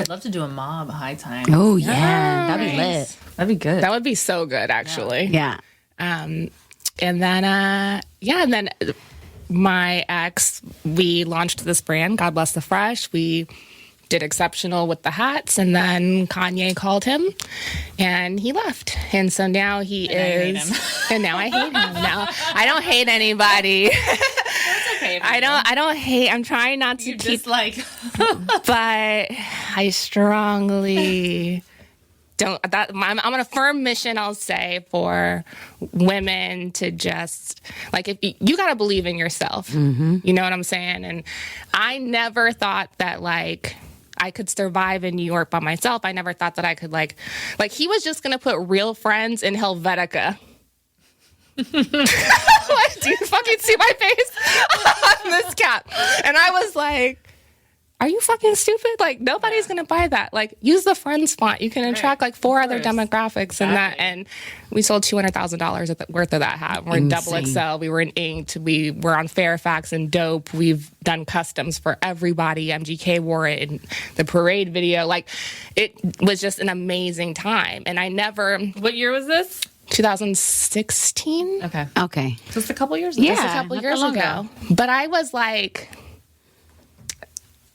I'd love to do a mob high time. Oh, yeah. That'd be lit. That'd be good. That would be so good, actually. Yeah. And then my ex, we launched this brand, God Bless the Fresh. We did exceptional with the hats, and then Kanye called him and he left. And so now and now I hate him. Now I don't hate anybody. That's okay. I don't hate. I'm trying not to keep but I strongly don't. I'm on a firm mission, I'll say, for women to just if you got to believe in yourself. Mm-hmm. You know what I'm saying? And I never thought that I could survive in New York by myself. I never thought that I could he was just gonna put Real Friends in Helvetica. Do you fucking see my face on this cap? And I was like, are you fucking stupid? Nobody's gonna buy that. Use the Friends font. You can attract 4 other demographics and that. And we sold $200,000 worth of that hat. We're in Double XL. We were in Inked. We were on Fairfax and Dope. We've done customs for everybody. MGK wore it in the parade video. It was just an amazing time. And I never. What year was this? 2016. Okay. Just a couple years ago. Yeah, just a couple years ago. But I was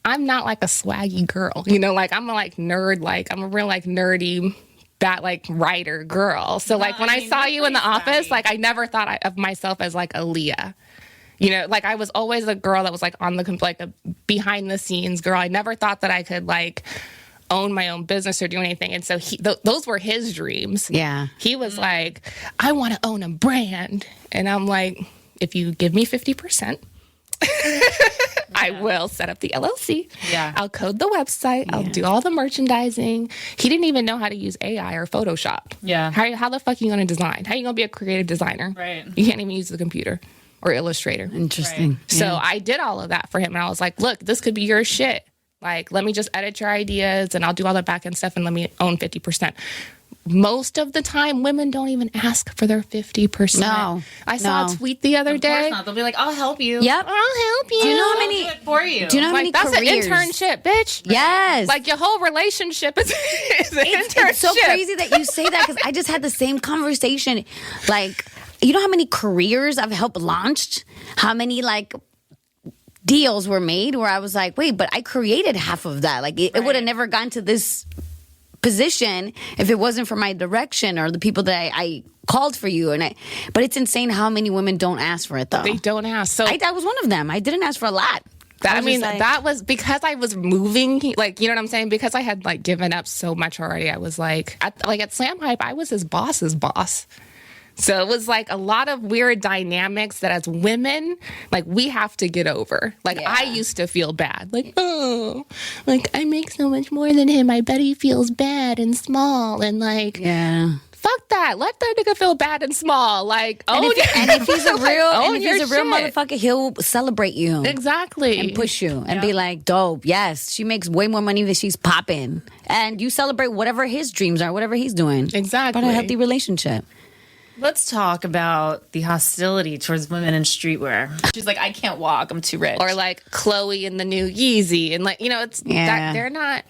I'm not a swaggy girl, I'm a nerd, I'm a real nerdy, bad writer girl. So when I saw you in the office, I never thought of myself as a Leah. I was always a girl that was on the a behind the scenes girl. I never thought that I could own my own business or do anything. And so those were his dreams. Yeah. He was I want to own a brand. And I'm if you give me 50%, I will set up the LLC. Yeah. I'll code the website. Yeah. I'll do all the merchandising. He didn't even know how to use AI or Photoshop. Yeah. How the fuck are you going to design? How are you going to be a creative designer? Right. You can't even use the computer or Illustrator. Interesting. Right. So I did all of that for him. And I was look, this could be your shit. Let me just edit your ideas and I'll do all the back end stuff and let me own 50%. Most of the time, women don't even ask for their 50%. No. I saw a tweet the other day. Of course not. They'll be I'll help you. Yep. I'll help you. Do you know how I'll many? do it for you. Do you know how many that's careers? an internship, bitch. Yes. Your whole relationship is an internship. It's so crazy that you say that because I just had the same conversation. You know how many careers I've helped launched? How many deals were made where I was wait, but I created half of that. It would have never gotten to this position if it wasn't for my direction or the people that I called for you. But it's insane how many women don't ask for it though. They don't ask. So I was one of them. I didn't ask for a lot. That was because I was moving, you know what I'm saying? Because I had given up so much already. I was at Slam Hype, I was his boss's boss. So it was a lot of weird dynamics that as women, we have to get over. I used to feel bad. I make so much more than him. I bet he feels bad and small and yeah. Fuck that. Let that nigga feel bad and small. And if he's a real motherfucker, he'll celebrate you. Exactly. And push you and be dope. Yes, she makes way more money than she's popping. And you celebrate whatever his dreams are, whatever he's doing. Exactly. But a healthy relationship. Let's talk about the hostility towards women in streetwear. She's I can't walk. I'm too rich. Or Chloe in the new Yeezy. And it's that they're not.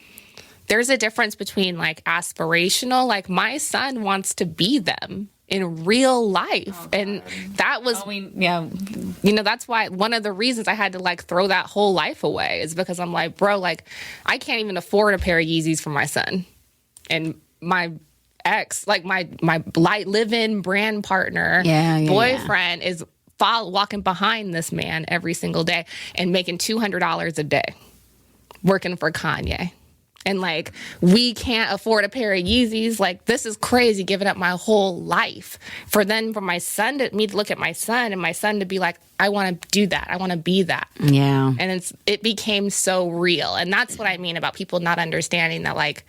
There's a difference between aspirational. My son wants to be them in real life. Oh, and that was, that's why one of the reasons I had to like throw that whole life away is because I'm like, bro, like I can't even afford a pair of Yeezys for my son. And my ex, like my live-in brand partner, boyfriend is walking behind this man every single day and making $200 a day working for Kanye. And like, we can't afford a pair of Yeezys. Like, this is crazy, giving up my whole life for my son me to look at my son and my son to be like, I want to do that. I want to be that. Yeah. And it became so real. And that's what I mean about people not understanding that, like,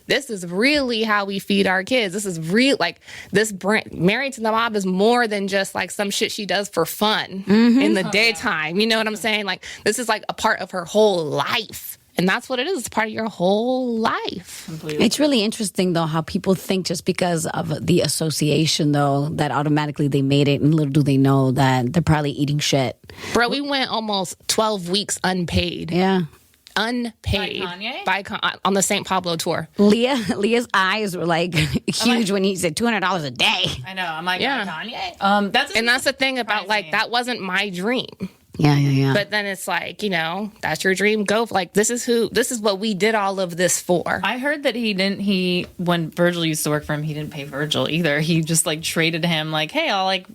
this is really how we feed our kids. This is real. Like, this brand, Married to the Mob, is more than just like some shit she does for fun in the daytime. You know what I'm saying? Like, this is like a part of her whole life. And that's what it is. It's part of your whole life. Completely. It's really interesting, though, how people think just because of the association, though, that automatically they made it. And little do they know that they're probably eating shit. Bro, we went almost 12 weeks unpaid. Yeah. unpaid By on the St. Pablo tour. Leah's eyes were like huge when he said $200 a day. I know. I'm like, Yeah. Kanye. That's the thing about like that wasn't my dream. Yeah. But then it's like, you know, that's your dream. Go like this is what we did all of this for. I heard that when Virgil used to work for him, he didn't pay Virgil either. He just like traded him like, hey, I'll like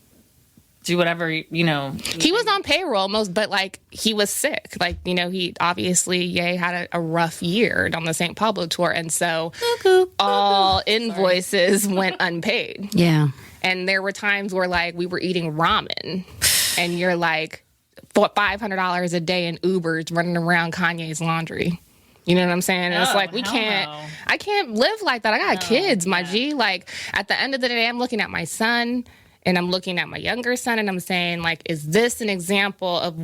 do whatever, you know. He was on payroll but like he was sick. Like, you know, he obviously had a rough year on the St. Pablo tour. And so all invoices went unpaid. Yeah. And there were times where like we were eating ramen and you're like, for $500 a day in Ubers running around Kanye's laundry. You know what I'm saying? And it's like, I can't live like that. I got kids, my G. Like, at the end of the day, I'm looking at my son and I'm looking at my younger son and I'm saying, like, is this an example of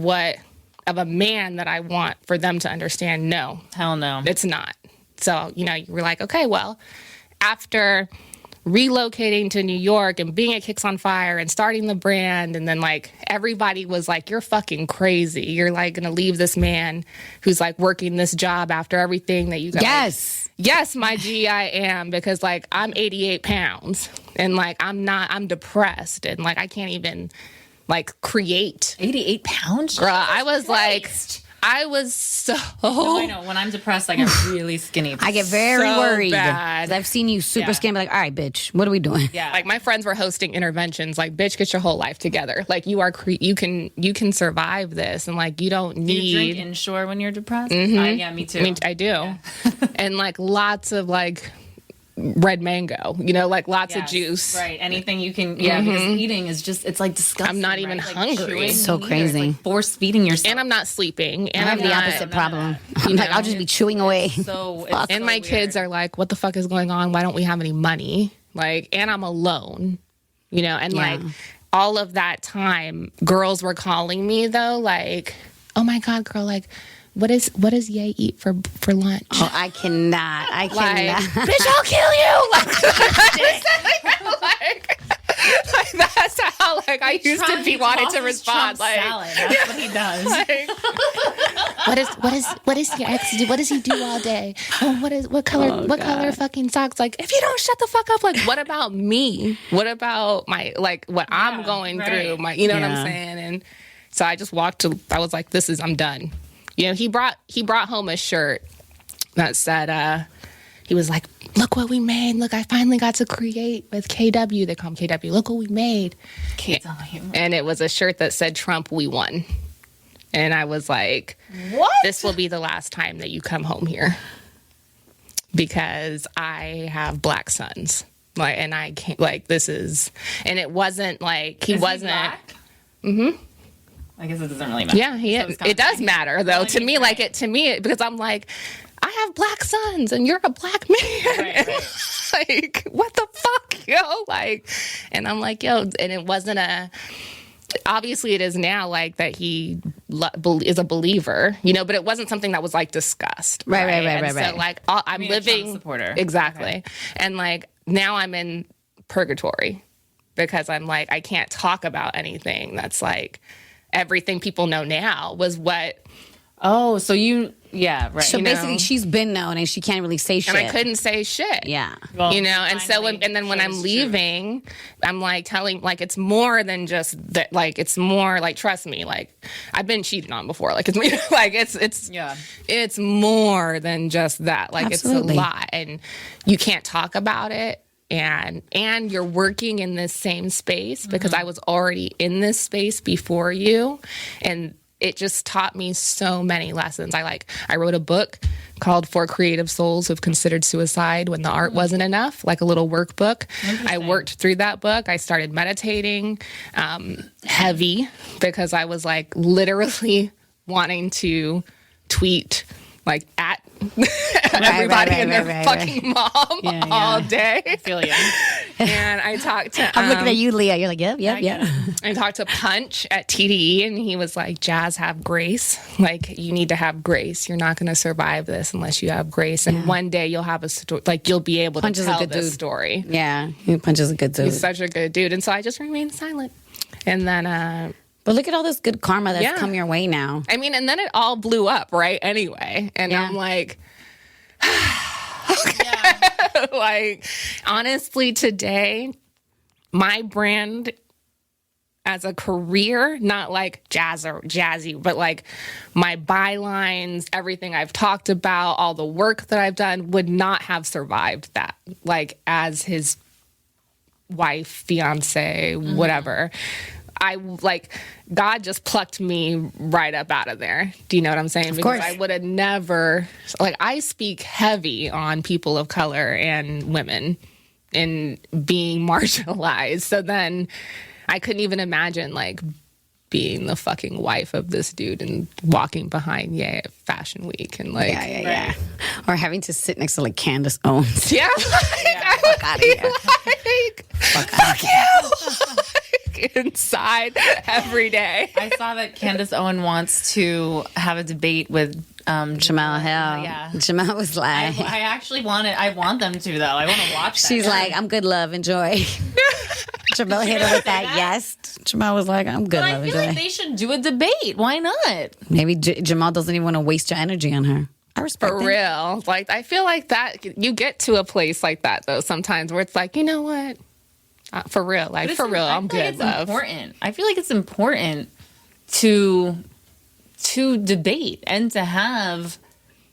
a man that I want for them to understand? No. Hell no. It's not. So, you know, you were like, okay, well, after relocating to New York and being at Kicks on Fire and starting the brand, and then like everybody was like, you're fucking crazy, you're like gonna leave this man who's like working this job after everything that you got. Yes, my G, I am, because like I'm 88 pounds and like I'm depressed and like I can't even like create. 88 pounds? Girl, I was like, I was so. No, I know. When I'm depressed, I get really skinny. I get very worried. Bad. I've seen you super skinny. Like, all right, bitch, what are we doing? Yeah. Like my friends were hosting interventions. Like, bitch, get your whole life together. Like you are, you can survive this, and like you don't need. Do you drink Ensure when you're depressed? Yeah, me too. I do, yeah. And like lots of like red mango, you know, like lots of juice. Right. Anything you can, because eating is just, it's like disgusting. I'm not even hungry. It's so crazy. Like force feeding yourself. And I'm not sleeping. And I have the not, opposite problem. I'm like, I'll just be chewing away. And my kids are like, what the fuck is going on? Why don't we have any money? Like, and I'm alone, you know, and like all of that time, girls were calling me though, like, oh my God, girl, like, what does Ye eat for lunch? Oh, I cannot. Bitch, I'll kill you. Like that's how like I used to be wanting to respond. Like salad. That's what he does. Like, what is your ex do? What does he do all day? Oh, what color fucking socks? Like, if you don't shut the fuck up, like what about me? What about my like what I'm going through? My, you know what I'm saying? And so I just I was like, I'm done. You know, he brought home a shirt that said, he was like, look what we made. Look, I finally got to create with KW. They call him KW. Look what we made. And it was a shirt that said, Trump, we won. And I was like, what? This will be the last time that you come home here. Because I have black sons. Like, and I can't, like, this is, and it wasn't like, he wasn't. Black? Mm-hmm. I guess it doesn't really matter. Yeah, it does matter though. To me, like because I'm like, I have black sons and you're a black man. Right. Like, what the fuck, yo? Like, and I'm like, yo, and it wasn't obviously it is now like that he is a believer, you know, but it wasn't something that was like discussed. Right. So like I'm living Trump supporter. Exactly. Okay. And like now I'm in purgatory because I'm like, I can't talk about anything that's like, everything people know now was what. Oh, so right. So basically, she's been known and she can't really say shit. And I couldn't say shit. Yeah. Well, you know, and so when I'm leaving, I'm like telling, like, it's more than just that. Like, it's more like, trust me, like, I've been cheated on before. Like, it's like it's more than just that. Like, Absolutely. It's a lot, and you can't talk about it. And you're working in this same space because I was already in this space before you, and it just taught me so many lessons. I wrote a book called For Creative Souls Who've Considered Suicide When the Art Wasn't Enough, like a little workbook. I worked through that book. I started meditating heavy because I was like literally wanting to tweet like at everybody and their fucking mom all day. I feel you. And I talked to... I'm looking at you, Leah. You're like, yep. I talked to Punch at TDE, and he was like, Jazz, have grace. Like, you need to have grace. You're not going to survive this unless you have grace. And one day you'll have a story, like, you'll be able to tell this story. Yeah, Punch is a good dude. He's such a good dude. And so I just remained silent. And then... But look at all this good karma that's come your way now. I mean, and then it all blew up, right? Anyway. And I'm like, like, honestly, today, my brand as a career, not like jazzy, but like my bylines, everything I've talked about, all the work that I've done would not have survived that. Like, as his wife, fiance, whatever. I like, God just plucked me right up out of there. Do you know what I'm saying? Of course. I would have never, like, I speak heavy on people of color and women and being marginalized. So then I couldn't even imagine, like, being the fucking wife of this dude and walking behind Fashion Week and like Yeah. Or having to sit next to like Candace Owens. Yeah. Fuck out of here. Like, fuck you. Like, inside every day. I saw that Candace Owen wants to have a debate with Jamal Hill. Yeah. Jamal was like, I want them to though. I want to watch that. she's like, I'm good, love, enjoy. Jamal hit her with that yes. Jamal was like, I'm good, But love, I feel enjoy. like they should do a debate. Why not? Maybe Jamal doesn't even want to waste your energy on her. I respect For it. real. Like, I feel like that, you get to a place like that though sometimes where it's like, you know what? For real. Like, for real, I'm good, it's love. Important. I feel like it's important to debate and to have,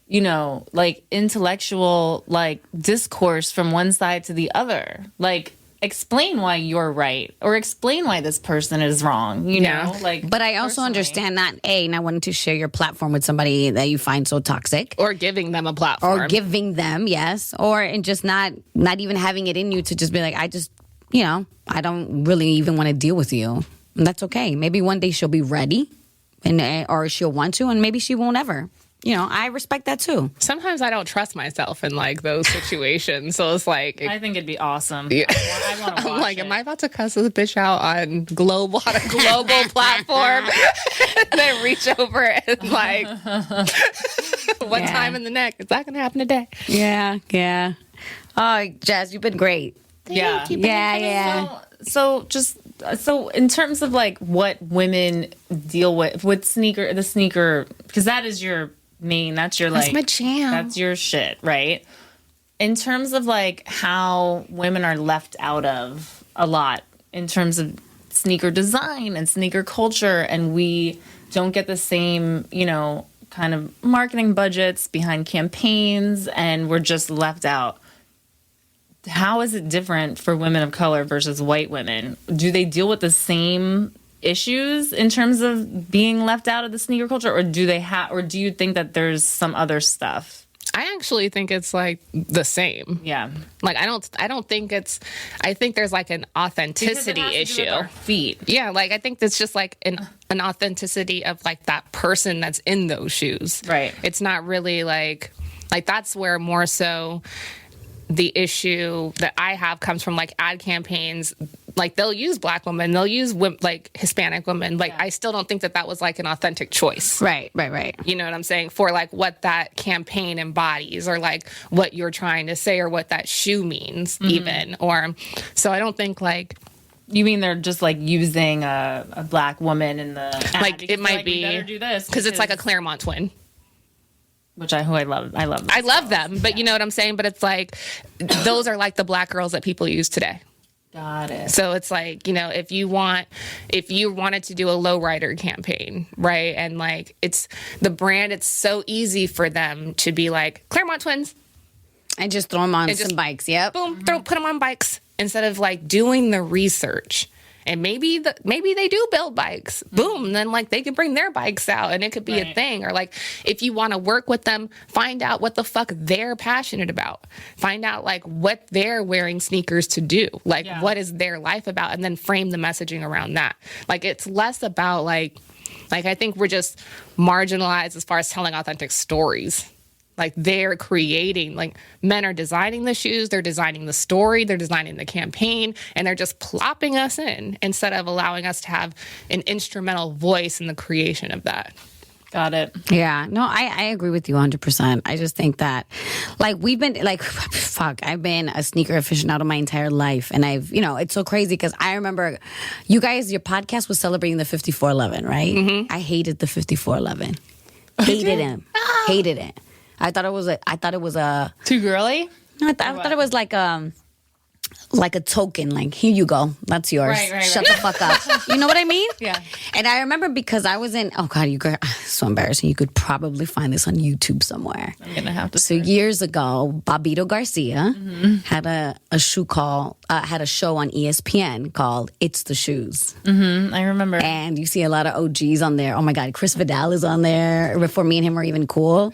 you know, like intellectual like discourse from one side to the other. Like, explain why you're right or explain why this person is wrong, you know? Like, But I also personally. understand not wanting to share your platform with somebody that you find so toxic. Or giving them a platform. Or giving them, yes. Or and just not even having it in you to just be like, I just, you know, I don't really even want to deal with you. And that's okay. Maybe one day she'll be ready and or she'll want to, and maybe she won't ever. You know, I respect that too. Sometimes I don't trust myself in like those situations. So it's like, I think it'd be awesome. Yeah. I want to watch I'm like, it. am I about to cuss this bitch out on a global platform? Then reach over and like, one time in the neck. Is that going to happen today? Yeah. Oh, Jazz, you've been great. Yeah. Yeah. So in terms of like what women deal with the sneaker, because that is your main, that's your like, my jam. That's your shit, right? In terms of like how women are left out of a lot in terms of sneaker design and sneaker culture, and we don't get the same, you know, kind of marketing budgets behind campaigns, and we're just left out. How is it different for women of color versus white women? Do they deal with the same issues in terms of being left out of the sneaker culture, or do they or do you think that there's some other stuff? I actually think it's like the same. Yeah. Like, I don't think it's, I think there's like an authenticity issue. Feet. Yeah. Like, I think that's just like an authenticity of like that person that's in those shoes. Right. It's not really like that's where more so the issue that I have comes from like ad campaigns. Like, they'll use black women, they'll use like Hispanic women. Like, I still don't think that was like an authentic choice. Right. You know what I'm saying? For like what that campaign embodies, or like what you're trying to say, or what that shoe means even. Or, so I don't think like, You mean they're just like using a black woman in the ad, like, it might be, we better do this because it's like a Claremont twin. Which I love. I love them, but you know what I'm saying? But it's like, those are like the black girls that people use today. Got it. So it's like, you know, if you wanted to do a lowrider campaign, right? And like, it's the brand, it's so easy for them to be like, Claremont twins. And just throw them on some bikes. Yep. Boom, put them on bikes, instead of like doing the research. And maybe they do build bikes. Boom. Then like they could bring their bikes out and it could be a thing. Or like, if you want to work with them, find out what the fuck they're passionate about. Find out like what they're wearing sneakers to do. Like, what is their life about? And then frame the messaging around that. Like, it's less about like I think we're just marginalized as far as telling authentic stories. Like, they're creating, like, men are designing the shoes, they're designing the story, they're designing the campaign, and they're just plopping us in instead of allowing us to have an instrumental voice in the creation of that. Got it. Yeah, no, I agree with you 100%. I just think that, like, we've been, like, fuck, I've been a sneaker aficionado my entire life. And it's so crazy because I remember you guys, your podcast was celebrating the 5411, right? Mm-hmm. I hated the 5411. Hated him. Hated it. I thought it was a Too girly? I thought it was like a token, like, here you go, that's yours. Right. Shut the fuck up. You know what I mean? Yeah. And I remember because I was in, oh God, so embarrassing. You could probably find this on YouTube somewhere. I'm gonna have to. So years ago, Bobbito Garcia had a show on ESPN called It's the Shoes. I remember. And you see a lot of OGs on there. Oh my God, Chris Vidal is on there before me and him were even cool.